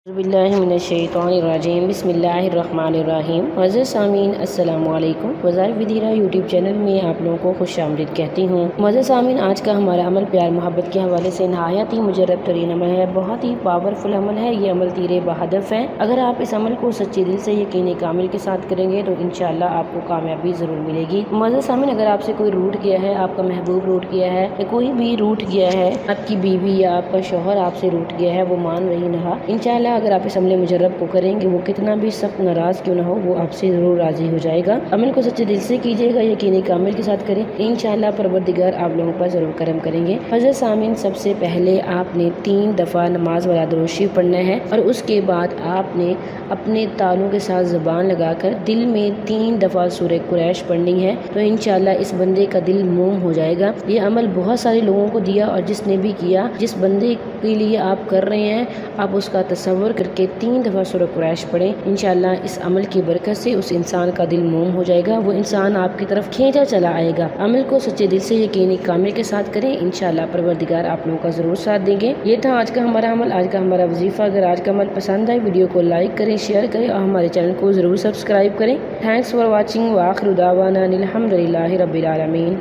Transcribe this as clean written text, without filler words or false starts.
बिस्मिल्लाहिर्रहमानिर्रहीम बिस्मिल्लाहिर्रहमानिर्रहीम। मज़र सामीन अस्सलाम वालेकुम। वज़ाइफ विद हीरा यूट्यूब चैनल में आप लोगों को खुशामदीद कहती हूँ। मज़र सामीन, आज का हमारा अमल प्यार मोहब्बत के हवाले से नहायत ही मुजर्रब तरीन अमल है। बहुत ही पावरफुल अमल है। ये अमल तीरे बहदफ है। अगर आप इस अमल को सच्चे दिल से यकीन कामिल के साथ करेंगे तो इंशाअल्लाह आपको कामयाबी ज़रूर मिलेगी। मज़र सामीन, अगर आपसे कोई रूठ गया है, आपका महबूब रूठ गया है या कोई भी रूठ गया है, आपकी बीवी या आपका शौहर आपसे रूठ गया है, वो मान रही नहा, इंशाअल्लाह अगर आप इस अमल मुजर्रब को करेंगे, वो कितना भी सख्त नाराज क्यों ना हो, वो आपसे जरूर राजी हो जाएगा। अमल को सच्चे दिल से कीजिएगा, यकीनी कामिल के साथ करें, इंशाअल्लाह परवरदिगार आप लोगों पर जरूर करम करेंगे। हज़रत सामीन, सबसे पहले आपने 3 दफ़ा नमाज वाला दुरूद शरीफ पढ़ना है और उसके बाद आपने अपने तालुओं के साथ ज़बान लगाकर दिल में 3 दफ़ा सूरह कुरैश पढ़नी है, तो इंशाअल्लाह इस बंदे का दिल मोम हो जाएगा। ये अमल बहुत सारे लोगों को दिया और जिसने भी किया, जिस बंदे के लिए आप कर रहे हैं, आप उसका तसव्वुर करके 3 दफ़ा सूरह कुरैश पढ़ें। इंशाअल्लाह इस अमल की बरकत से उस इंसान का दिल मोम हो जाएगा, वो इंसान आपकी तरफ खींचा चला आएगा। अमल को सच्चे दिल से यकीनी कामिल के साथ करें, इंशाअल्लाह परवरदिगार आप लोगों का जरूर साथ देंगे। ये था आज का हमारा अमल, आज का हमारा वजीफा। अगर आज का अमल पसंद आए, वीडियो को लाइक करें, शेयर करें और हमारे चैनल को जरूर सब्सक्राइब करें। Thanks for watching. व आखिर दावाना अनिल हम्दुलिल्लाहि रब्बिल आलमीन।